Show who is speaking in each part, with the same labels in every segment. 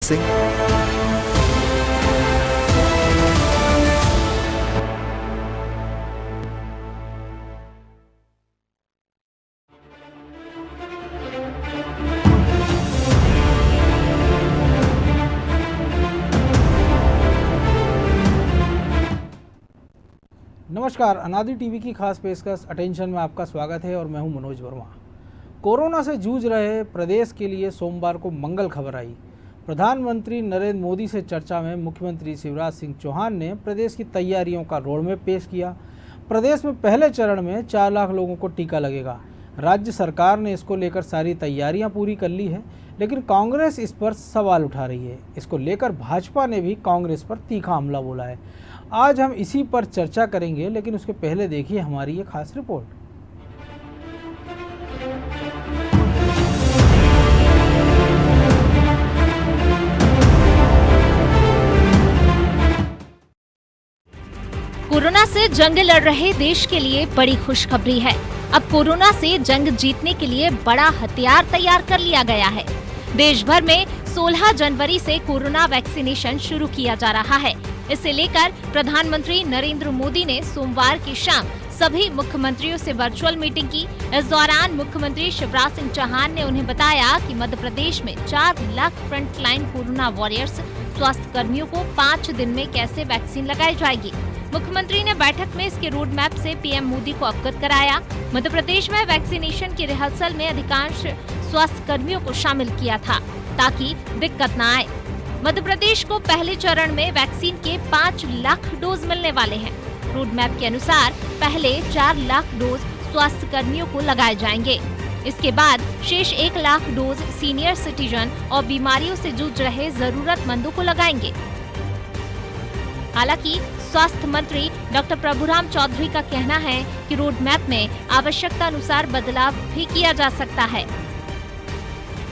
Speaker 1: सिंह।
Speaker 2: नमस्कार, अनादि टीवी की खास पेशकश अटेंशन में आपका स्वागत है और मैं हूं मनोज वर्मा। कोरोना से जूझ रहे प्रदेश के लिए सोमवार को मंगल खबर आई। प्रधानमंत्री नरेंद्र मोदी से चर्चा में मुख्यमंत्री शिवराज सिंह चौहान ने प्रदेश की तैयारियों का रोडमैप पेश किया। प्रदेश में पहले चरण में 4 लाख लोगों को टीका लगेगा। राज्य सरकार ने इसको लेकर सारी तैयारियां पूरी कर ली है, लेकिन कांग्रेस इस पर सवाल उठा रही है। इसको लेकर भाजपा ने भी कांग्रेस पर तीखा हमला बोला है। आज हम इसी पर चर्चा करेंगे, लेकिन उसके पहले देखिए हमारी ये खास रिपोर्ट।
Speaker 3: कोरोना से जंग लड़ रहे देश के लिए बड़ी खुशखबरी है। अब कोरोना से जंग जीतने के लिए बड़ा हथियार तैयार कर लिया गया है। देश भर में 16 जनवरी से कोरोना वैक्सीनेशन शुरू किया जा रहा है। इसे लेकर प्रधानमंत्री नरेंद्र मोदी ने सोमवार की शाम सभी मुख्यमंत्रियों से वर्चुअल मीटिंग की। इस दौरान मुख्यमंत्री शिवराज सिंह चौहान ने उन्हें बताया कि मध्य प्रदेश में 4 लाख फ्रंटलाइन कोरोना वॉरियर्स स्वास्थ्य कर्मियों को 5 दिन में कैसे वैक्सीन लगाई जाएगी। मुख्यमंत्री ने बैठक में इसके रोड मैप से पीएम मोदी को अवगत कराया। मध्य प्रदेश में वैक्सीनेशन की रिहर्सल में अधिकांश स्वास्थ्य कर्मियों को शामिल किया था ताकि दिक्कत न आए। मध्य प्रदेश को पहले चरण में वैक्सीन के 5 लाख डोज मिलने वाले हैं। रोड मैप के अनुसार पहले 4 लाख डोज स्वास्थ्य कर्मियों को लगाए जाएंगे। इसके बाद शेष 1 लाख डोज सीनियर सिटीजन और बीमारियों से जूझ रहे जरूरतमंदों को लगाएंगे। हालांकि स्वास्थ्य मंत्री डॉक्टर प्रभुराम चौधरी का कहना है कि रोड मैप में आवश्यकता अनुसार बदलाव भी किया जा सकता है।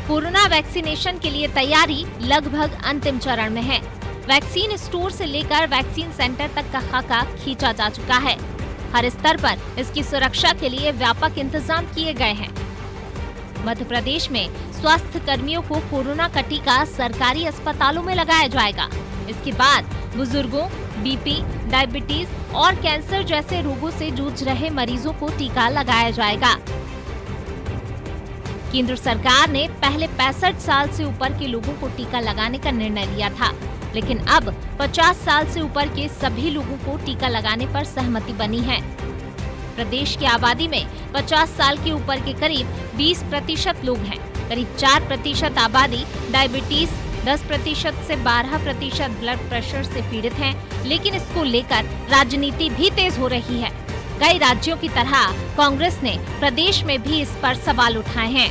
Speaker 3: कोरोना वैक्सीनेशन के लिए तैयारी लगभग अंतिम चरण में है। वैक्सीन स्टोर से लेकर वैक्सीन सेंटर तक का खाका खींचा जा चुका है। हर स्तर पर इसकी सुरक्षा के लिए व्यापक इंतजाम किए गए हैं। मध्य प्रदेश में स्वास्थ्य कर्मियों को कोरोना का टीका सरकारी अस्पतालों में लगाया जाएगा। इसके बाद बुजुर्गों, बीपी, डायबिटीज और कैंसर जैसे रोगों से जूझ रहे मरीजों को टीका लगाया जाएगा। केंद्र सरकार ने पहले 65 साल से ऊपर के लोगों को टीका लगाने का निर्णय लिया था, लेकिन अब 50 साल से ऊपर के सभी लोगों को टीका लगाने पर सहमति बनी है। प्रदेश की आबादी में 50 साल के ऊपर के करीब 20% लोग हैं। करीब 4% आबादी डायबिटीज, 10% से 12% ब्लड प्रेशर से पीड़ित हैं, लेकिन इसको लेकर राजनीति भी तेज हो रही है। कई राज्यों की तरह कांग्रेस ने प्रदेश में भी इस पर सवाल उठाए हैं।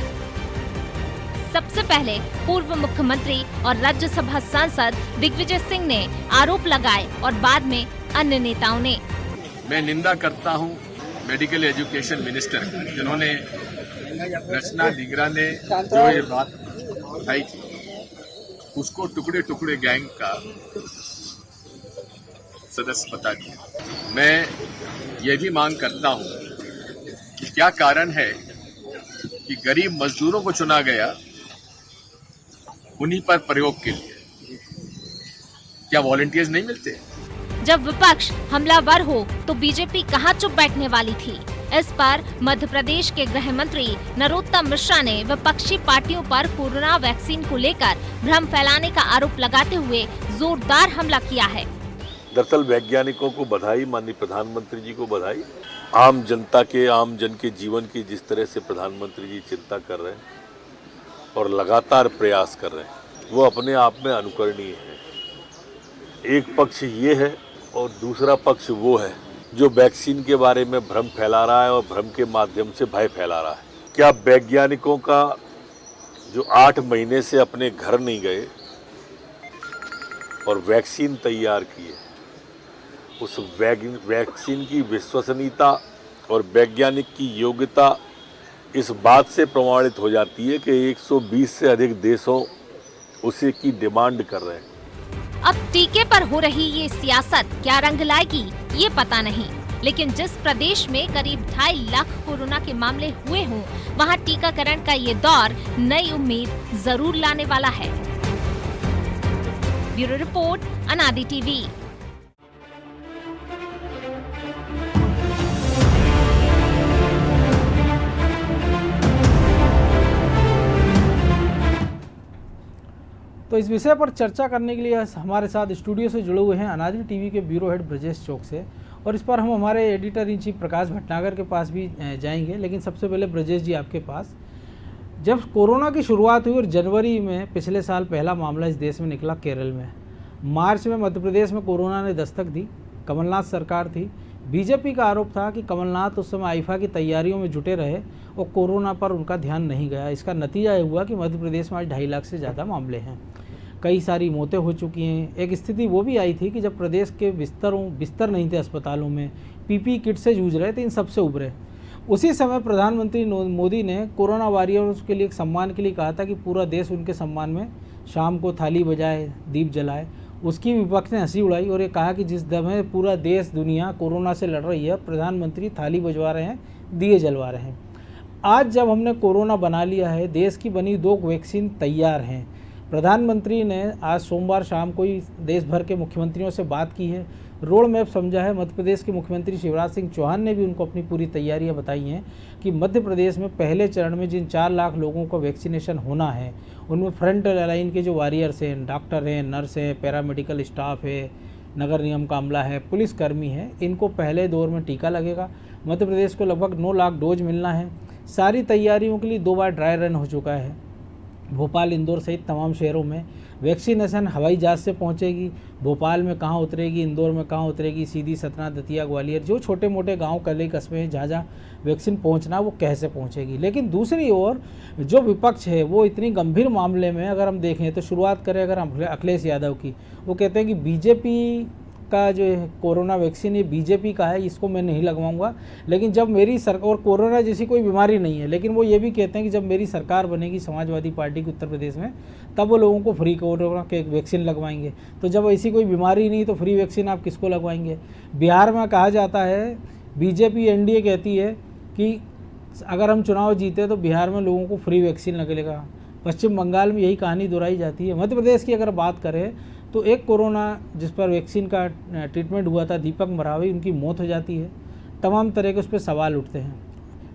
Speaker 3: सबसे पहले पूर्व मुख्यमंत्री और राज्यसभा सांसद दिग्विजय सिंह ने आरोप लगाए और बाद में अन्य नेताओं ने।
Speaker 4: मैं निंदा करता हूं मेडिकल एजुकेशन मिनिस्टर जिन्होंने रचना डिग्रा ने जो ये बात उठाई थी उसको टुकड़े टुकड़े गैंग का सदस्य बता दिया। मैं ये भी मांग करता हूं कि क्या कारण है कि गरीब मजदूरों को चुना गया उन्हीं पर प्रयोग के लिए। क्या वॉलंटियर्स नहीं मिलते?
Speaker 3: जब विपक्ष हमलावर हो तो बीजेपी कहां चुप बैठने वाली थी। इस पर मध्य प्रदेश के गृह मंत्री नरोत्तम मिश्रा ने विपक्षी पार्टियों पर कोरोना वैक्सीन को लेकर भ्रम फैलाने का आरोप लगाते हुए जोरदार हमला किया है।
Speaker 5: दरअसल वैज्ञानिकों को बधाई, माननीय प्रधानमंत्री जी को बधाई। आम जनता के, आम जन के जीवन की जिस तरह से प्रधानमंत्री जी चिंता कर रहे हैं और लगातार प्रयास कर रहे हैं, वो अपने आप में अनुकरणीय है। एक पक्ष ये है और दूसरा पक्ष वो है जो वैक्सीन के बारे में भ्रम फैला रहा है और भ्रम के माध्यम से भय फैला रहा है। क्या वैज्ञानिकों का जो 8 महीने से अपने घर नहीं गए और वैक्सीन तैयार किए, उस वैक्सीन की विश्वसनीयता और वैज्ञानिक की योग्यता इस बात से प्रमाणित हो जाती है कि 120 से अधिक देशों उसे की डिमांड कर रहे हैं।
Speaker 3: अब टीके पर हो रही ये सियासत क्या रंग लाएगी ये पता नहीं, लेकिन जिस प्रदेश में करीब 2.5 लाख कोरोना के मामले हुए हों, वहां टीकाकरण का ये दौर नई उम्मीद जरूर लाने वाला है। ब्यूरो रिपोर्ट, अनादि टीवी।
Speaker 2: तो इस विषय पर चर्चा करने के लिए हमारे साथ स्टूडियो से जुड़े हुए हैं अनादि टीवी के ब्यूरो हेड ब्रजेश चौक से, और इस पर हम हमारे एडिटर इन चीफ प्रकाश भटनागर के पास भी जाएंगे। लेकिन सबसे पहले ब्रजेश जी आपके पास, जब कोरोना की शुरुआत हुई और जनवरी में पिछले साल पहला मामला इस देश में निकला केरल में, मार्च में मध्य प्रदेश में कोरोना ने दस्तक दी, कमलनाथ सरकार थी, बीजेपी का आरोप था कि कमलनाथ उस समय आईफा की तैयारियों में जुटे रहे और कोरोना पर उनका ध्यान नहीं गया। इसका नतीजा ये हुआ कि मध्य प्रदेश में आज 2.5 लाख से ज़्यादा मामले हैं, कई सारी मौतें हो चुकी हैं। एक स्थिति वो भी आई थी कि जब प्रदेश के बिस्तर नहीं थे अस्पतालों में, पीपीई किट से जूझ रहे थे, इन सबसे उभरे। उसी समय प्रधानमंत्री मोदी ने कोरोना वॉरियर्स के लिए एक सम्मान के लिए कहा था कि पूरा देश उनके सम्मान में शाम को थाली बजाए, दीप जलाए। उसकी विपक्ष ने हंसी उड़ाई और ये कहा कि जिस समय पूरा देश दुनिया कोरोना से लड़ रही है, प्रधानमंत्री थाली बजवा रहे हैं, दिए जलवा रहे हैं। आज जब हमने कोरोना बना लिया है, देश की बनी 2 वैक्सीन तैयार हैं, प्रधानमंत्री ने आज सोमवार शाम को ही देश भर के मुख्यमंत्रियों से बात की है, रोड मैप समझा है। मध्य प्रदेश के मुख्यमंत्री शिवराज सिंह चौहान ने भी उनको अपनी पूरी तैयारियां बताई हैं कि मध्य प्रदेश में पहले चरण में जिन 4 लाख लोगों का वैक्सीनेशन होना है, उनमें फ्रंट लाइन के जो वॉरियर्स हैं, डॉक्टर हैं, नर्स हैं, पैरामेडिकल स्टाफ है, नगर निगम का अमला है, पुलिसकर्मी है, इनको पहले दौर में टीका लगेगा। मध्य प्रदेश को लगभग 9 लाख डोज मिलना है। सारी तैयारियों के लिए 2 बार ड्राई रन हो चुका है। भोपाल, इंदौर सहित तमाम शहरों में वैक्सीनेशन हवाई जहाज़ से पहुंचेगी। भोपाल में कहाँ उतरेगी, इंदौर में कहाँ उतरेगी, सीधी सतना, दतिया, ग्वालियर, जो छोटे मोटे गांव, कले, कस्बे हैं, जहाँ जहाँ वैक्सीन पहुंचना वो कैसे पहुंचेगी। लेकिन दूसरी ओर जो विपक्ष है वो इतनी गंभीर मामले में अगर हम देखें तो शुरुआत करें अगर हम अखिलेश यादव की, वो कहते हैं कि बीजेपी का जो कोरोना वैक्सीन ये बीजेपी का है, इसको मैं नहीं लगवाऊंगा। लेकिन जब मेरी सरकार, और कोरोना जैसी कोई बीमारी नहीं है, लेकिन वो ये भी कहते हैं कि जब मेरी सरकार बनेगी समाजवादी पार्टी की उत्तर प्रदेश में, तब वो लोगों को फ्री कोरोना के वैक्सीन लगवाएंगे। तो जब ऐसी कोई बीमारी नहीं तो फ्री वैक्सीन आप किसको लगवाएंगे। बिहार में कहा जाता है, बीजेपी एनडीए कहती है कि अगर हम चुनाव जीते तो बिहार में लोगों को फ्री वैक्सीन लगेगा। पश्चिम बंगाल में यही कहानी दोहराई जाती है। मध्य प्रदेश की अगर बात करें तो एक कोरोना जिस पर वैक्सीन का ट्रीटमेंट हुआ था, दीपक मरावी, उनकी मौत हो जाती है। तमाम तरह के उस पर सवाल उठते हैं।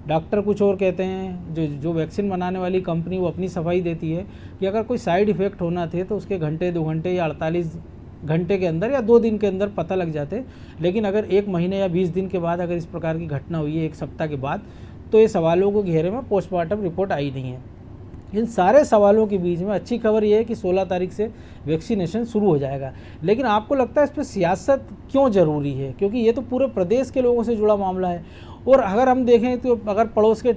Speaker 2: डॉक्टर कुछ और कहते हैं, जो वैक्सीन बनाने वाली कंपनी वो अपनी सफाई देती है कि अगर कोई साइड इफ़ेक्ट होना थे तो उसके घंटे, 2 घंटे या 48 घंटे के अंदर या 2 दिन के अंदर पता लग जाते। लेकिन अगर 1 महीने या 20 दिन के बाद अगर इस प्रकार की घटना हुई है, 1 सप्ताह के बाद, तो ये सवालों को घेरे में पोस्टमार्टम रिपोर्ट आई नहीं है। इन सारे सवालों के बीच में अच्छी खबर यह है कि 16 तारीख से वैक्सीनेशन शुरू हो जाएगा। लेकिन आपको लगता है इस पर सियासत क्यों ज़रूरी है? क्योंकि ये तो पूरे प्रदेश के लोगों से जुड़ा मामला है। और अगर हम देखें तो अगर पड़ोस के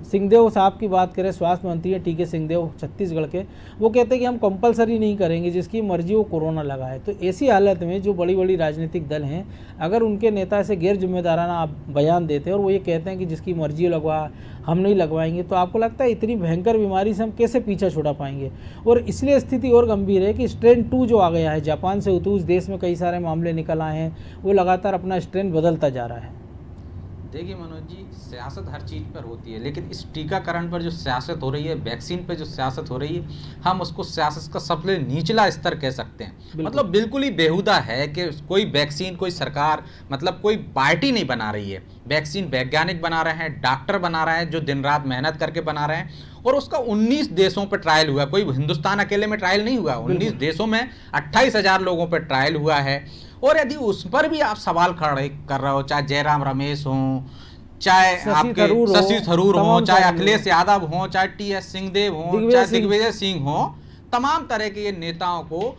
Speaker 2: सिंहदेव साहब की बात करें, स्वास्थ्य मंत्री हैं टीके सिंहदेव छत्तीसगढ़ के, वो कहते हैं कि हम कंपलसरी नहीं करेंगे, जिसकी मर्जी वो कोरोना लगाए। तो ऐसी हालत में जो बड़ी बड़ी राजनीतिक दल हैं, अगर उनके नेता ऐसे गैर जिम्मेदाराना बयान देते हैं और वो ये कहते हैं कि जिसकी मर्जी लगवा, हम नहीं लगवाएंगे, तो आपको लगता है इतनी भयंकर बीमारी से हम कैसे पीछा छुड़ा पाएंगे? और इसलिए स्थिति और गंभीर है कि स्ट्रेन 2 जो आ गया है जापान से, उस देश में कई सारे मामले निकल आए हैं, वो लगातार अपना स्ट्रेन बदलता जा रहा है।
Speaker 1: देखिए मनोज जी, सियासत हर चीज़ पर होती है, लेकिन इस टीकाकरण पर जो सियासत हो रही है, वैक्सीन पर जो सियासत हो रही है, हम उसको सियासत का सबसे निचला स्तर कह सकते हैं। मतलब बिल्कुल ही बेहुदा है कि कोई वैक्सीन, कोई सरकार, मतलब कोई पार्टी नहीं बना रही है। वैक्सीन वैज्ञानिक बना रहे हैं, डॉक्टर बना रहे हैं, जो दिन रात मेहनत करके बना रहे हैं। और उसका 19 देशों पर ट्रायल हुआ, कोई हिंदुस्तान अकेले में ट्रायल नहीं हुआ, 19 देशों में 28,000 लोगों पर ट्रायल हुआ है। और यदि उस पर भी आप सवाल खड़े कर रहे हो, चाहे जयराम रमेश हों, चाहे आपके शशि थरूर हों, चाहे अखिलेश यादव हों, चाहे टीएस सिंहदेव हों, चाहे दिग्विजय सिंह हों, तमाम तरह के ये नेताओं को,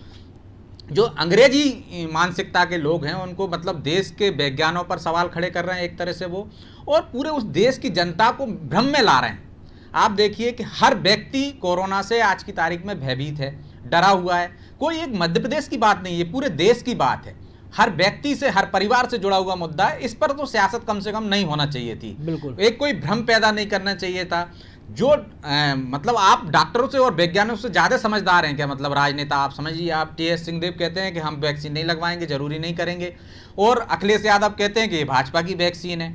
Speaker 1: जो अंग्रेजी मानसिकता के लोग हैं, उनको मतलब देश के वैज्ञानों पर सवाल खड़े कर रहे हैं एक तरह से वो, और पूरे उस देश की जनता को भ्रम में ला रहे हैं। आप देखिए कि हर व्यक्ति कोरोना से आज की तारीख में भयभीत है, डरा हुआ है। कोई एक मध्य प्रदेश की बात नहीं है, पूरे देश की बात है। हर व्यक्ति से, हर परिवार से जुड़ा हुआ मुद्दा है। इस पर तो सियासत कम से कम नहीं होना चाहिए थी।
Speaker 2: बिल्कुल, एक
Speaker 1: कोई भ्रम पैदा नहीं करना चाहिए था। जो मतलब आप डॉक्टरों से और वैज्ञानिकों से ज़्यादा समझदार हैं क्या? मतलब राजनेता, आप समझिए, आप टीएस सिंहदेव कहते हैं कि हम वैक्सीन नहीं लगवाएंगे, जरूरी नहीं करेंगे, और अखिलेश यादव कहते हैं कि ये भाजपा की वैक्सीन है।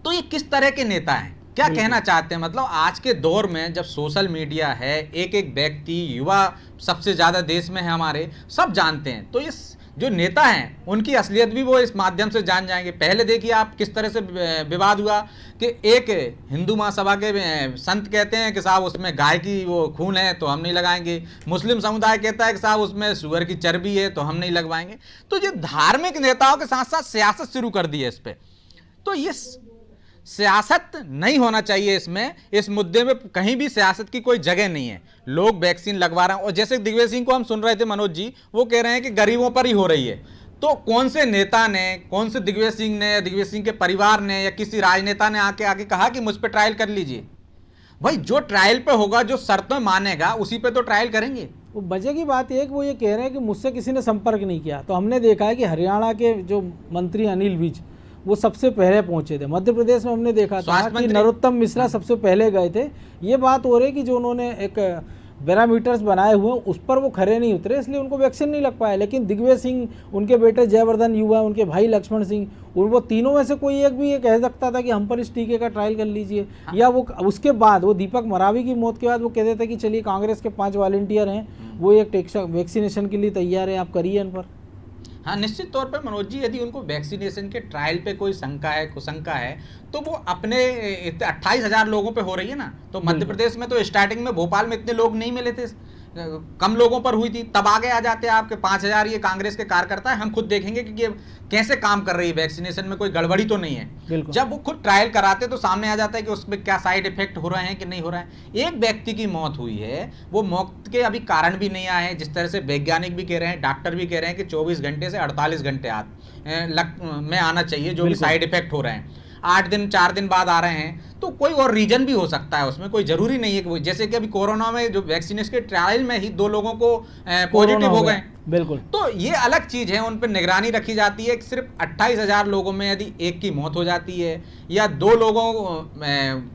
Speaker 1: तो ये किस तरह के नेता हैं? क्या कहना चाहते हैं? मतलब आज के दौर में जब सोशल मीडिया है, एक एक व्यक्ति, युवा सबसे ज़्यादा देश में है हमारे, सब जानते हैं, तो इस जो नेता हैं उनकी असलियत भी वो इस माध्यम से जान जाएंगे। पहले देखिए आप किस तरह से विवाद हुआ कि एक हिंदू महासभा के संत कहते हैं कि साहब उसमें गाय की वो खून है तो हम नहीं लगाएंगे, मुस्लिम समुदाय कहता है कि साहब उसमें सुअर की चर्बी है तो हम नहीं लगवाएंगे। तो ये धार्मिक नेताओं के साथ साथ सियासत शुरू कर दी है इस पर। तो ये सियासत नहीं होना चाहिए इसमें, इस मुद्दे में कहीं भी सियासत की कोई जगह नहीं है। लोग वैक्सीन लगवा रहे हैं, और जैसे दिग्विजय सिंह को हम सुन रहे थे मनोज जी, वो कह रहे हैं कि गरीबों पर ही हो रही है। तो कौन से नेता ने, कौन से दिग्विजय सिंह ने, दिग्विजय सिंह के परिवार ने या किसी राजनेता ने आके कहा कि मुझ पर ट्रायल कर लीजिए? भाई जो ट्रायल पे होगा, जो शर्तें मानेगा उसी पे तो ट्रायल करेंगे।
Speaker 2: वो मजे की बात है कि वो ये कह रहे हैं कि मुझसे किसी ने संपर्क नहीं किया। तो हमने देखा है कि हरियाणा के जो मंत्री अनिल विज वो सबसे पहले पहुंचे थे। मध्य प्रदेश में हमने देखा था कि नरोत्तम मिश्रा सबसे पहले गए थे। ये बात हो रही कि जो उन्होंने एक पैरामीटर्स बनाए हुए हैं उस पर वो खरे नहीं उतरे, इसलिए उनको वैक्सीन नहीं लग पाया। लेकिन दिग्विजय सिंह, उनके बेटे जयवर्धन युवा, उनके भाई लक्ष्मण सिंह, वो तीनों में से कोई एक भी ये कह सकता था कि हम पर इस टीके का ट्रायल कर लीजिए। या वो उसके बाद वो दीपक मरावी की मौत के बाद वो कहते थे कि चलिए कांग्रेस के 5 वॉलंटियर हैं, वो एक वैक्सीनेशन के लिए तैयार है, आप करिए इन पर।
Speaker 1: हाँ, निश्चित तौर पर मनोज जी, यदि उनको वैक्सीनेशन के ट्रायल पे कोई शंका है, कुशंका है, तो वो अपने 28,000 लोगों पे हो रही है ना। तो मध्य प्रदेश में तो स्टार्टिंग में भोपाल में इतने लोग नहीं मिले थे, कम लोगों पर हुई थी, तब आगे आ जाते हैं आपके 5,000 ये कांग्रेस के कार्यकर्ता है। हम खुद देखेंगे कि ये कैसे काम कर रही है, वैक्सीनेशन में कोई गड़बड़ी तो नहीं है। जब वो खुद ट्रायल कराते तो सामने आ जाता है कि उसमें क्या साइड इफेक्ट हो रहे हैं कि नहीं हो रहा है। एक व्यक्ति की मौत हुई है, वो मौत के अभी कारण भी नहीं आए हैं, जिस तरह से वैज्ञानिक भी कह रहे हैं, डॉक्टर भी कह रहे हैं कि 24 घंटे से 48 घंटे में आना चाहिए जो भी साइड इफेक्ट हो रहे हैं। 8 दिन 4 दिन बाद आ रहे हैं, तो कोई और रीजन भी हो सकता है उसमें, कोई जरूरी नहीं है कि जैसे कि अभी कोरोना में जो वैक्सीनेशन के ट्रायल में ही 2 लोगों को पॉजिटिव हो गए।
Speaker 2: बिल्कुल,
Speaker 1: तो ये अलग चीज है, उन पर निगरानी रखी जाती है। सिर्फ 28,000 लोगों में यदि एक की मौत हो जाती है या 2 लोगों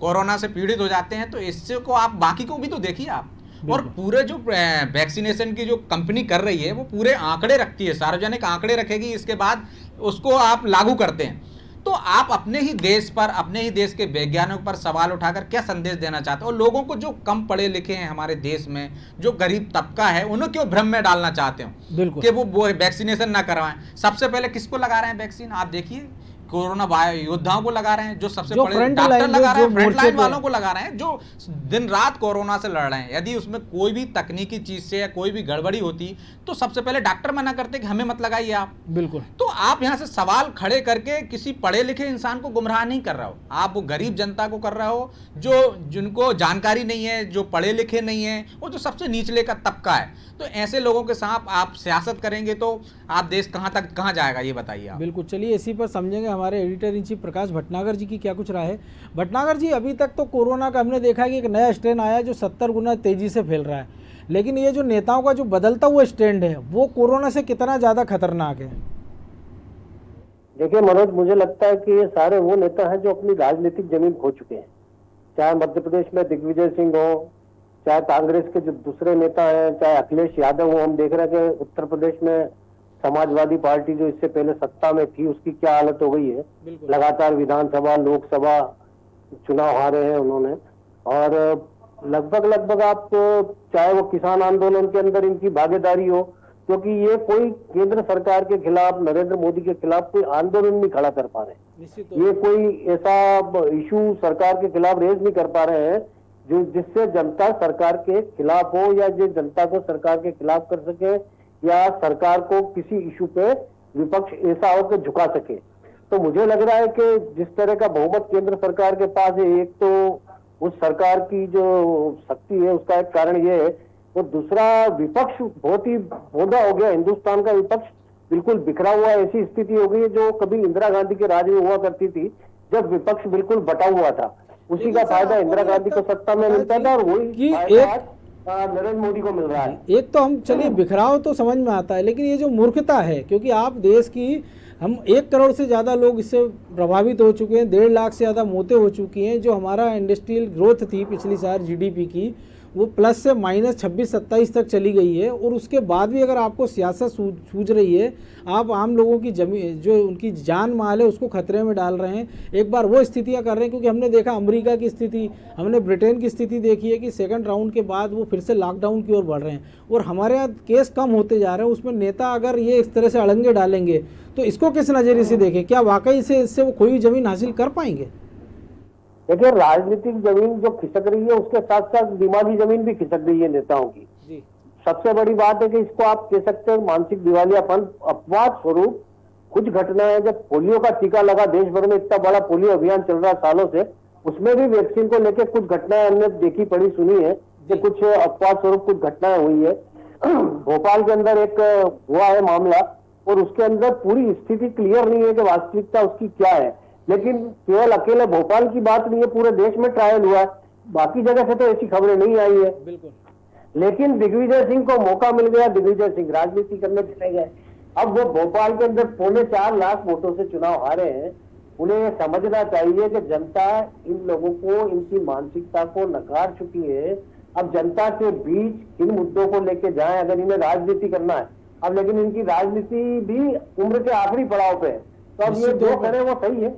Speaker 1: कोरोना से पीड़ित हो जाते हैं, तो इससे को आप बाकी को भी तो देखिए आप। और पूरे जो वैक्सीनेशन की जो कंपनी कर रही है वो पूरे आंकड़े रखती है, सार्वजनिक आंकड़े रखेगी, इसके बाद उसको आप लागू करते हैं। तो आप अपने ही देश पर, अपने ही देश के वैज्ञानिकों पर सवाल उठाकर क्या संदेश देना चाहते हो? और लोगों को जो कम पढ़े लिखे हैं हमारे देश में, जो गरीब तबका है, उन्हें क्यों भ्रम में डालना चाहते हो कि वो वैक्सीनेशन ना करवाएं? सबसे पहले किसको लगा रहे हैं वैक्सीन? आप देखिए, कोरोना योद्धाओं को लगा रहे हैं, जो सबसे बड़े डॉक्टर लगा रहे हैं, फ्रंट लाइन वालों को लगा रहे हैं, जो दिन रात कोरोना से लड़ रहे हैं। यदि उसमें कोई भी तकनीकी चीज से या कोई भी गड़बड़ी होती तो सबसे पहले डॉक्टर मना करते कि हमें मत लगाइए आप।
Speaker 2: बिल्कुल।
Speaker 1: तो आप यहाँ से सवाल खड़े करके किसी पढ़े लिखे इंसान को गुमराह नहीं कर रहा हो, आप वो गरीब जनता को कर रहा हो, जो जिनको जानकारी नहीं है, जो पढ़े लिखे नहीं है, वो जो सबसे निचले का तबका है। तो ऐसे लोगों के साथ आप सियासत करेंगे तो आप देश कहाँ जाएगा, ये बताइए आप।
Speaker 2: बिल्कुल, चलिए इसी पर समझेंगे। हमारे एडिटर इन चीफ प्रकाश भटनागर जी की क्या कुछ राय है। भटनागर जी, अभी तक तो कोरोना का हमने देखा कि एक नया स्ट्रेन आया है जो 70 गुना तेजी से फैल रहा है, लेकिन ये जो नेताओं का जो बदलता हुआ स्ट्रेंड है वो कोरोना से कितना ज्यादा खतरनाक है?
Speaker 6: देखिए मनोज, मुझे लगता है कि ये सारे वो नेता हैं जो अपनी राजनीतिक जमीन खो चुके हैं। चाहे मध्य प्रदेश में दिग्विजय सिंह हो, चाहे कांग्रेस के जो दूसरे नेता हैं, चाहे अखिलेश यादव हो। हम देख रहे हैं कि उत्तर प्रदेश में समाजवादी पार्टी जो इससे पहले सत्ता में थी उसकी क्या हालत हो गई है। लगातार विधानसभा, लोकसभा चुनाव हारे हैं उन्होंने। और लगभग आप चाहे वो किसान आंदोलन के अंदर इनकी भागीदारी हो, क्योंकि ये कोई केंद्र सरकार के खिलाफ, नरेंद्र मोदी के खिलाफ कोई आंदोलन नहीं खड़ा कर पा रहे। ये कोई ऐसा इशू सरकार के खिलाफ रेज नहीं कर पा रहे हैं जो जिससे जनता सरकार के खिलाफ हो, या जो जनता को सरकार के खिलाफ कर सके, या सरकार को किसी इशू पे विपक्ष ऐसा हो कि झुका सके। तो मुझे लग रहा है कि जिस तरह का बहुमत केंद्र सरकार के पास है, एक तो उस सरकार की जो शक्ति है उसका एक कारण ये है, और दूसरा विपक्ष बहुत ही भोंदा हो गया। हिंदुस्तान का विपक्ष बिल्कुल बिखरा हुआ, ऐसी स्थिति हो गई है जो कभी इंदिरा गांधी के राज में हुआ करती थी, जब विपक्ष बिल्कुल बटा हुआ था। उसी का फायदा इंदिरा गांधी को सत्ता में मिलता था और वही नरेंद्र मोदी को मिल रहा है।
Speaker 2: एक तो हम चलिए बिखराव तो समझ में आता है, लेकिन ये जो मूर्खता है, क्योंकि आप देश की, हम 1 करोड़ से ज़्यादा लोग इससे प्रभावित हो चुके हैं, 1.5 लाख से ज़्यादा मौतें हो चुकी हैं। जो हमारा इंडस्ट्रियल ग्रोथ थी पिछली साल जीडीपी की, वो प्लस से माइनस 26-27 तक चली गई है, और उसके बाद भी अगर आपको सियासत सूझ रही है, आप आम लोगों की जमीन जो उनकी जान माल है उसको खतरे में डाल रहे हैं, एक बार वो स्थितियां कर रहे हैं। क्योंकि हमने देखा अमेरिका की स्थिति, हमने ब्रिटेन की स्थिति देखी है कि सेकंड राउंड के बाद वो फिर से लॉकडाउन की ओर बढ़ रहे हैं, और हमारे यहाँ केस कम होते जा रहे हैं। उसमें नेता अगर ये इस तरह से अड़ंगे डालेंगे तो इसको किस नज़रिए से देखें? क्या वाकई से इससे वो खोई जमीन हासिल कर पाएंगे?
Speaker 6: देखिए, राजनीतिक जमीन जो खिसक रही है उसके साथ साथ दिमागी जमीन भी खिसक रही है नेताओं की।
Speaker 2: जी।
Speaker 6: सबसे बड़ी बात है कि इसको आप कह सकते हैं मानसिक दिवालियापन। अपवाद स्वरूप कुछ घटनाएं, जब पोलियो का टीका लगा, देश भर में इतना बड़ा पोलियो अभियान चल रहा सालों से, उसमें भी वैक्सीन को लेकर कुछ घटनाएं हमने देखी, पढ़ी, सुनी है कि कुछ अपवाद स्वरूप कुछ घटनाएं हुई है। भोपाल के अंदर एक हुआ है मामला, और उसके अंदर पूरी स्थिति क्लियर नहीं है कि वास्तविकता उसकी क्या है। लेकिन केवल अकेले भोपाल की बात नहीं है, पूरे देश में ट्रायल हुआ है, बाकी जगह से तो ऐसी खबरें नहीं आई है।
Speaker 2: बिल्कुल।
Speaker 6: लेकिन दिग्विजय सिंह को मौका मिल गया, दिग्विजय सिंह राजनीति करने चले गए। अब वो भोपाल के अंदर 4.25 लाख वोटों से चुनाव हारे हैं। उन्हें ये समझना चाहिए कि जनता इन लोगों को, इनकी मानसिकता को नकार चुकी है। अब जनता के बीच किन मुद्दों को लेके जाएं अगर इन्हें राजनीति करना है। अब लेकिन इनकी राजनीति भी उम्र के आखिरी पड़ाव पे है, तो अब ये जो करें वो सही है।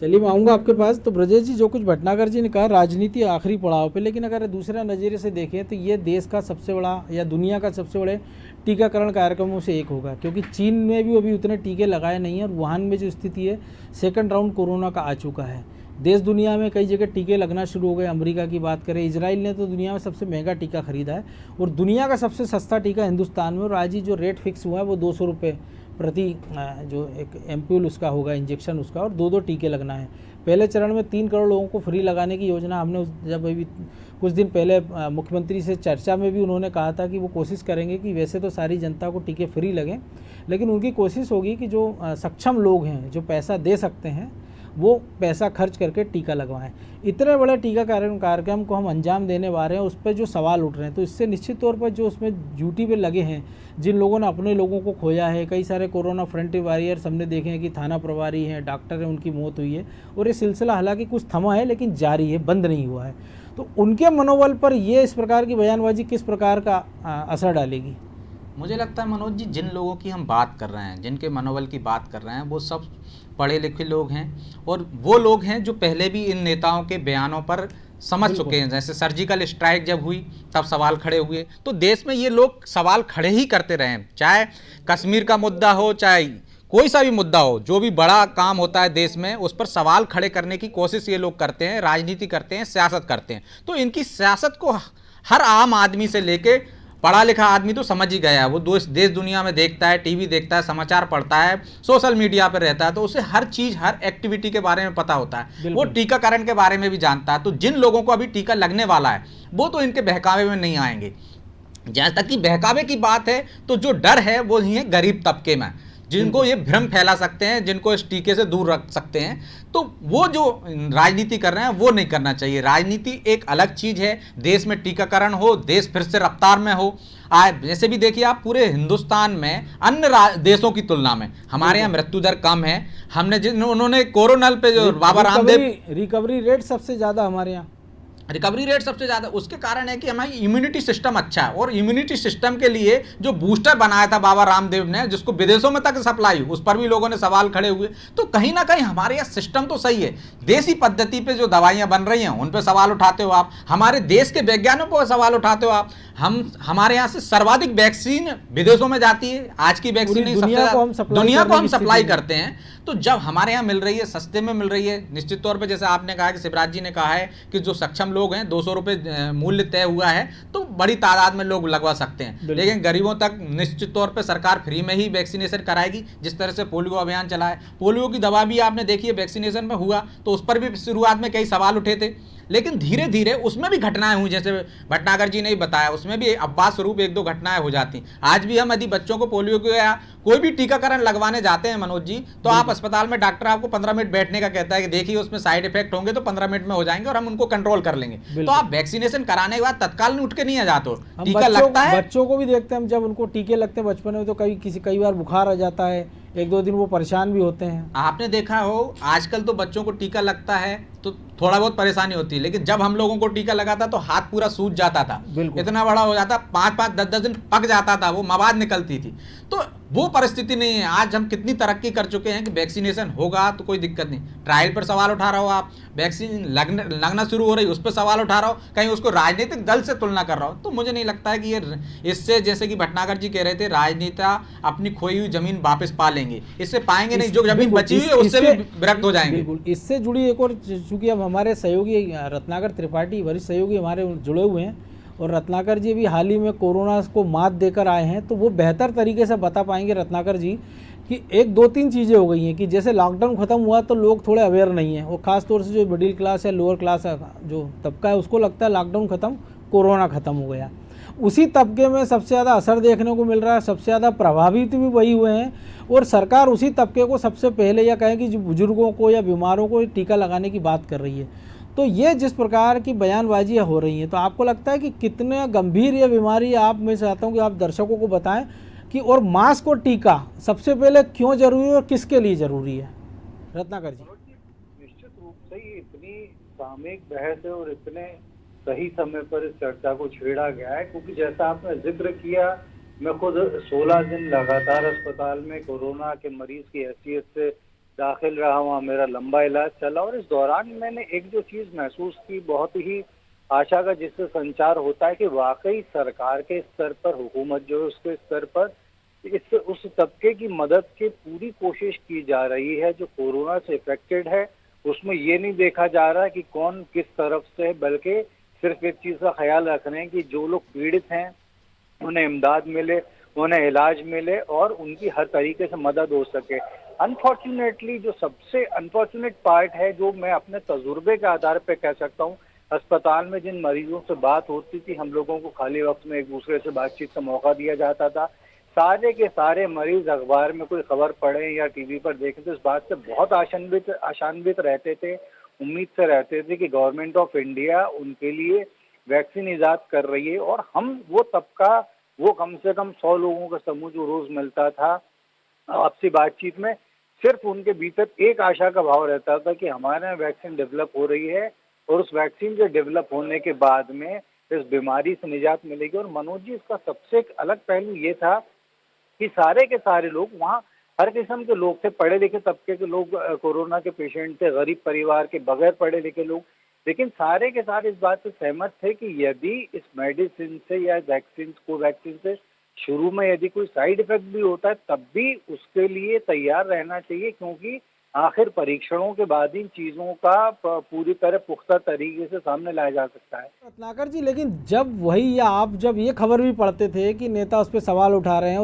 Speaker 2: चलिए, मैं आऊँगा आपके पास। तो ब्रजेश जी, जो कुछ भटनागर जी ने कहा, राजनीति आखिरी पड़ाव पे, लेकिन अगर दूसरा नज़रिए से देखें तो ये देश का सबसे बड़ा या दुनिया का सबसे बड़े टीकाकरण कार्यक्रमों से एक होगा, क्योंकि चीन में भी अभी उतने टीके लगाए नहीं हैं, और वुहान में जो स्थिति है, सेकंड राउंड कोरोना का आ चुका है। देश दुनिया में कई जगह टीके लगना शुरू हो गए। अमेरिका की बात करें, इजराइल ने तो दुनिया में सबसे महंगा टीका खरीदा है, और दुनिया का सबसे सस्ता टीका हिंदुस्तान में। और आज ही जो रेट फिक्स हुआ है वो 200 रुपये प्रति जो एक एम्प्यूल उसका होगा, इंजेक्शन उसका, और 2 टीके लगना है। पहले चरण में 3 करोड़ लोगों को फ्री लगाने की योजना हमने जब अभी कुछ दिन पहले मुख्यमंत्री से चर्चा में भी उन्होंने कहा था कि वो कोशिश करेंगे कि वैसे तो सारी जनता को टीके फ्री लगें, लेकिन उनकी कोशिश होगी कि जो सक्षम लोग हैं, जो पैसा दे सकते हैं, वो पैसा खर्च करके टीका लगवाएं। इतने बड़े टीकाकरण कार्यक्रम को हम अंजाम देने वाले हैं, उस पर जो सवाल उठ रहे हैं, तो इससे निश्चित तौर पर जो उसमें ड्यूटी पे लगे हैं, जिन लोगों ने अपने लोगों को खोया है, कई सारे कोरोना फ्रंटियर वॉरियर्स हमने देखे हैं कि थाना प्रभारी हैं, डॉक्टर हैं, उनकी मौत हुई है, और ये सिलसिला हालांकि कुछ थमा है लेकिन जारी है, बंद नहीं हुआ है। तो उनके मनोबल पर ये इस प्रकार की बयानबाजी किस प्रकार का असर डालेगी?
Speaker 1: मुझे लगता है मनोज जी, जिन लोगों की हम बात कर रहे हैं, जिनके मनोबल की बात कर रहे हैं, वो सब पढ़े लिखे लोग हैं, और वो लोग हैं जो पहले भी इन नेताओं के बयानों पर समझ चुके हैं। जैसे सर्जिकल स्ट्राइक जब हुई तब सवाल खड़े हुए, तो देश में ये लोग सवाल खड़े ही करते रहे, चाहे कश्मीर का मुद्दा हो, चाहे कोई सा भी मुद्दा हो, जो भी बड़ा काम होता है देश में, उस पर सवाल खड़े करने की कोशिश ये लोग करते हैं, राजनीति करते हैं, सियासत करते हैं। तो इनकी सियासत को हर आम आदमी से लेके पढ़ा लिखा आदमी तो समझ ही गया है। वो देश दुनिया में देखता है, टीवी देखता है, समाचार पढ़ता है, सोशल मीडिया पर रहता है, तो उसे हर चीज़, हर एक्टिविटी के बारे में पता होता है। वो टीकाकरण के बारे में भी जानता है। तो जिन लोगों को अभी टीका लगने वाला है, वो तो इनके बहकावे में नहीं आएंगे। जहाँ तक कि बहकावे की बात है, तो जो डर है वो ही है गरीब तबके में, जिनको ये भ्रम फैला सकते हैं, जिनको इस टीके से दूर रख सकते हैं। तो वो जो राजनीति कर रहे हैं वो नहीं करना चाहिए। राजनीति एक अलग चीज़ है। देश में टीकाकरण हो, देश फिर से रफ्तार में हो। जैसे भी देखिए आप, पूरे हिंदुस्तान में अन्य देशों की तुलना में हमारे यहाँ मृत्यु दर कम है। हमने उन्होंने कोरोनल पे जो बाबा रामदेव,
Speaker 2: रिकवरी रेट सबसे ज़्यादा हमारे यहाँ,
Speaker 1: रिकवरी रेट सबसे ज़्यादा, उसके कारण है कि हमारी इम्यूनिटी सिस्टम अच्छा है। और इम्यूनिटी सिस्टम के लिए जो बूस्टर बनाया था बाबा रामदेव ने, जिसको विदेशों में तक सप्लाई, उस पर भी लोगों ने सवाल खड़े हुए। तो कहीं ना कहीं हमारे यहाँ सिस्टम तो सही है। देसी पद्धति पे जो दवाइयाँ बन रही हैं उन पर सवाल उठाते हो आप, हमारे देश के वैज्ञानिकों पर सवाल उठाते हो आप। हमारे यहाँ से सर्वाधिक वैक्सीन विदेशों में जाती है। आज की वैक्सीन दुनिया को हम सप्लाई करते हैं। तो जब हमारे यहाँ मिल रही है, सस्ते में मिल रही है, निश्चित तौर पे जैसे आपने कहा कि शिवराज जी ने कहा है कि जो सक्षम लोग हैं, 200 रुपये मूल्य तय हुआ है, तो बड़ी तादाद में लोग लगवा सकते हैं। लेकिन गरीबों तक निश्चित तौर पे सरकार फ्री में ही वैक्सीनेशन कराएगी। जिस तरह से पोलियो अभियान चला है, पोलियो की दवा भी आपने देखी है वैक्सीनेशन में हुआ, तो उस पर भी शुरुआत में कई सवाल उठे थे, लेकिन धीरे धीरे उसमें भी घटनाएं हुई। जैसे भटनागर जी ने ही बताया, उसमें भी अपवाद स्वरूप 1-2 घटनाएं हो जाती। आज भी हम यदि बच्चों को पोलियो को या कोई भी टीकाकरण लगवाने जाते हैं मनोज जी, तो आप अस्पताल में डॉक्टर आपको 15 मिनट बैठने का कहता है कि देखिए उसमें साइड इफेक्ट होंगे तो 15 मिनट में हो जाएंगे और हम उनको कंट्रोल कर लेंगे। तो आप वैक्सीनेशन कराने के बाद तत्काल नहीं उठ के नहीं आ जाते हो, टीका लगता है।
Speaker 2: बच्चों को भी देखते हैं हम, जब उनको टीके लगते हैं बचपन में तो कई बार बुखार आ जाता है, 1-2 दिन वो परेशान भी होते हैं।
Speaker 1: आपने देखा हो आजकल तो बच्चों को टीका लगता है तो थोड़ा बहुत परेशानी होती है, लेकिन जब हम लोगों को टीका लगा था तो हाथ पूरा सूज जाता था, इतना बड़ा हो जाता, 5-5 10-10 दिन पक जाता था, वो मवाद निकलती थी। तो वो परिस्थिति नहीं है। आज हम कितनी तरक्की कर चुके हैं कि वैक्सीनेशन होगा तो कोई दिक्कत नहीं। ट्रायल पर सवाल उठा रहा हो आप, वैक्सीन लगना शुरू हो रही उस पर सवाल उठा रहा हो, कहीं उसको राजनीतिक दल से तुलना कर रहा हो, तो मुझे नहीं लगता है कि ये इससे, जैसे कि भटनागर जी कह रहे थे, राजनेता अपनी खोई हुई जमीन वापस पा लेंगे, इससे पाएंगे नहीं, जो जमीन बची हुई है उससे भी विरक्त हो जाएंगे।
Speaker 2: बिल्कुल, इससे जुड़ी एक और, चूंकि अब हमारे सहयोगी रत्नाकर त्रिपाठी वरिष्ठ सहयोगी हमारे जुड़े हुए हैं और रत्नाकर जी भी हाल ही में कोरोना को मात देकर आए हैं, तो वो बेहतर तरीके से बता पाएंगे रत्नाकर जी कि 1-2-3 चीज़ें हो गई हैं कि जैसे लॉकडाउन ख़त्म हुआ तो लोग थोड़े अवेयर नहीं हैं, और ख़ास तौर से जो मिडिल क्लास है, लोअर क्लास है, जो तबका है, उसको लगता है लॉकडाउन ख़त्म, कोरोना ख़त्म हो गया। उसी तबके में सबसे ज़्यादा असर देखने को मिल रहा है, सबसे ज़्यादा प्रभावित भी वही हुए हैं, और सरकार उसी तबके को सबसे पहले, या कहें कि जो बुजुर्गों को या बीमारों को टीका लगाने की बात कर रही है। तो ये जिस प्रकार की बयानबाजियाँ हो रही हैं, तो आपको लगता है कि कितने गंभीर ये बीमारी है? आप, मैं चाहता हूँ कि आप दर्शकों को बताएं कि और मास्क और टीका सबसे पहले क्यों जरूरी है और किसके लिए जरूरी है? रत्नाकर जी।
Speaker 7: निश्चित रूप से ही इतनी सामयिक बहस है और इतने सही समय पर इस चर्चा को छेड़ा गया है, क्योंकि जैसा आपने जिक्र किया, मैं खुद 16 दिन लगातार अस्पताल में कोरोना के मरीज की हैसियत से दाखिल रहा, वहाँ मेरा लंबा इलाज चला, और इस दौरान मैंने एक जो चीज महसूस की, बहुत ही आशा का जिससे संचार होता है कि वाकई सरकार के स्तर पर, हुकूमत जो है उसके स्तर पर उस तबके की मदद की पूरी कोशिश की जा रही है जो कोरोना से इफेक्टेड है। उसमें ये नहीं देखा जा रहा कि कौन किस तरफ से है, बल्कि सिर्फ एक चीज का ख्याल रख रहे हैं कि जो लोग पीड़ित हैं उन्हें इमदाद मिले, उन्हें इलाज मिले और उनकी हर तरीके से मदद हो सके। अनफॉर्चुनेटली जो सबसे अनफॉर्चुनेट पार्ट है, जो मैं अपने तजुर्बे के आधार पर कह सकता हूँ, अस्पताल में जिन मरीजों से बात होती थी, हम लोगों को खाली वक्त में एक दूसरे से बातचीत का मौका दिया जाता था, सारे के सारे मरीज अखबार में कोई खबर पढ़े या टीवी पर देखें तो इस बात से बहुत आशान्वित रहते थे, उम्मीद से रहते थे कि गवर्नमेंट ऑफ इंडिया उनके लिए वैक्सीन ईजाद कर रही है। और हम वो तबका, वो कम से कम 100 लोगों का समूह जो रोज मिलता था आपसी बातचीत में, सिर्फ उनके भीतर एक आशा का भाव रहता था कि हमारे यहाँ वैक्सीन डेवलप हो रही है और उस वैक्सीन के डेवलप होने के बाद में इस बीमारी से निजात मिलेगी। और मनोज जी, इसका सबसे एक अलग पहलू ये था कि सारे के सारे लोग वहाँ, हर किस्म के लोग थे, पढ़े लिखे तबके के लोग कोरोना के पेशेंट थे, गरीब परिवार के, बगैर पढ़े लिखे लोग, लेकिन सारे के सारे इस बात से सहमत थे कि यदि इस मेडिसिन से या वैक्सीन से शुरू में यदि कोई साइड इफेक्ट भी होता है तब भी उसके लिए तैयार रहना चाहिए, क्योंकि आखिर परीक्षणों के बाद इन चीजों का पूरी तरह पुख्ता तरीके से सामने लाया जा सकता है।
Speaker 2: रत्नाकर जी, लेकिन जब वही, या आप जब ये खबर भी पढ़ते थे कि नेता उस पर सवाल उठा रहे हैं,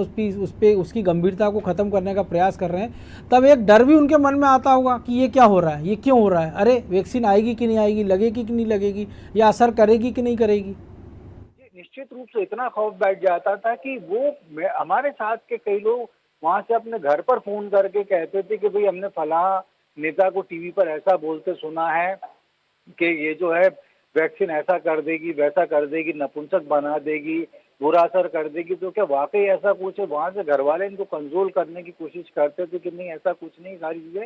Speaker 2: उसकी गंभीरता को ख़त्म करने का प्रयास कर रहे हैं, तब एक डर भी उनके मन में आता होगा कि ये क्या हो रहा है, ये क्यों हो रहा है, अरे वैक्सीन आएगी कि नहीं आएगी, लगेगी कि नहीं लगेगी, या असर करेगी कि नहीं करेगी?
Speaker 7: निश्चित रूप से इतना खौफ बैठ जाता था कि वो हमारे साथ के कई लोग वहां से अपने घर पर फोन करके कहते थे कि भाई हमने फलां नेता को टीवी पर ऐसा बोलते सुना है कि ये जो है वैक्सीन ऐसा कर देगी, वैसा कर देगी, नपुंसक बना देगी, बुरा असर कर देगी। तो क्या वाकई ऐसा कुछ है? वहां से घर वाले इनको कंट्रोल करने की कोशिश करते थे कि नहीं, ऐसा कुछ नहीं, सारी चीजें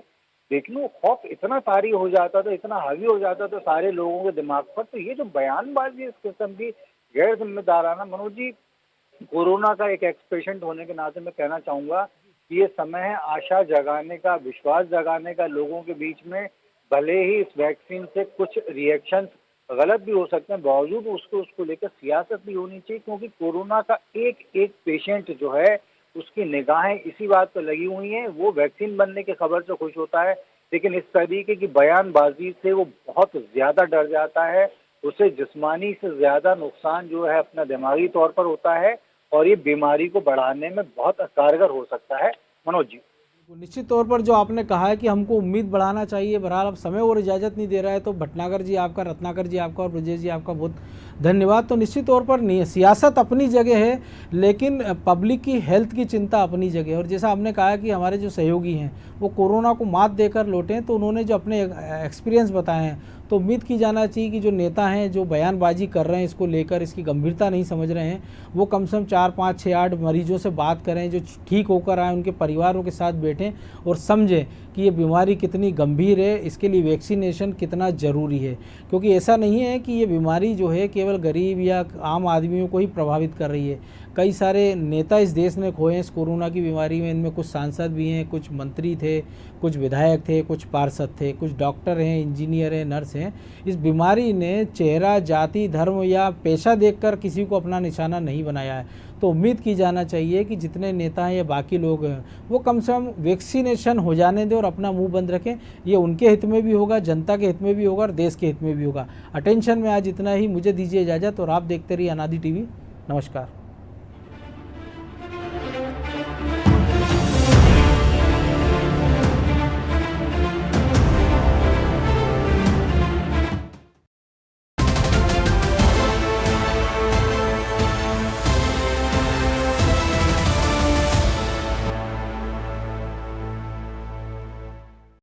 Speaker 7: लेकिन वो खौफ इतना तारी हो जाता था, इतना हावी हो जाता था सारे लोगों के दिमाग पर। तो ये जो बयानबाजी इस किस्म की गैर जिम्मेदाराना, मनोज जी, कोरोना का एक एक्स पेशेंट होने के नाते मैं कहना चाहूंगा कि ये समय है आशा जगाने का, विश्वास जगाने का लोगों के बीच में। भले ही इस वैक्सीन से कुछ रिएक्शन गलत भी हो सकते हैं, बावजूद उसको लेकर सियासत भी होनी चाहिए, क्योंकि कोरोना का एक पेशेंट जो है उसकी निगाहें इसी बात पर लगी हुई हैं। वो वैक्सीन बनने की खबर से खुश होता है, लेकिन इस तरीके की बयानबाजी से वो बहुत ज्यादा डर जाता है। उसे जिस्मानी से ज्यादा नुकसान जो है अपना दिमागी तौर पर होता है और ये बीमारी को बढ़ाने में बहुत कारगर हो सकता है। मनोज जी,
Speaker 2: निश्चित तौर पर जो आपने कहा है कि हमको उम्मीद बढ़ाना चाहिए, बहरहाल अब समय और इजाज़त नहीं दे रहा है, तो भटनागर जी आपका, रत्नाकर जी आपका और ब्रजेश जी आपका बहुत धन्यवाद। तो निश्चित तौर पर सियासत अपनी जगह है, लेकिन पब्लिक की हेल्थ की चिंता अपनी जगह है। और जैसा आपने कहा कि हमारे जो सहयोगी हैं वो कोरोना को मात देकर लौटे हैं, तो उन्होंने जो अपने एक्सपीरियंस बताए हैं, तो उम्मीद की जाना चाहिए कि जो नेता हैं जो बयानबाजी कर रहे हैं इसको लेकर, इसकी गंभीरता नहीं समझ रहे हैं, वो कम से कम 4, 5, 6, 8 मरीजों से बात करें, जो ठीक होकर आए उनके परिवारों के साथ बैठें और समझें कि ये बीमारी कितनी गंभीर है, इसके लिए वैक्सीनेशन कितना ज़रूरी है। क्योंकि ऐसा नहीं है कि ये बीमारी जो है केवल गरीब या आम आदमियों को ही प्रभावित कर रही है। कई सारे नेता इस देश ने खोए हैं इस कोरोना की बीमारी में। इनमें कुछ सांसद भी हैं, कुछ मंत्री थे, कुछ विधायक थे, कुछ पार्षद थे, कुछ डॉक्टर हैं, इंजीनियर हैं, नर्स हैं। इस बीमारी ने चेहरा, जाति, धर्म या पेशा देखकर किसी को अपना निशाना नहीं बनाया है। तो उम्मीद की जाना चाहिए कि जितने नेता हैं या बाकी लोग हैं वो कम से कम वैक्सीनेशन हो जाने दें और अपना मुंह बंद रखें। ये उनके हित में भी होगा, जनता के हित में भी होगा और देश के हित में भी होगा। अटेंशन में आज इतना ही। मुझे दीजिए इजाज़त और आप देखते रहिए अनादि टीवी। नमस्कार।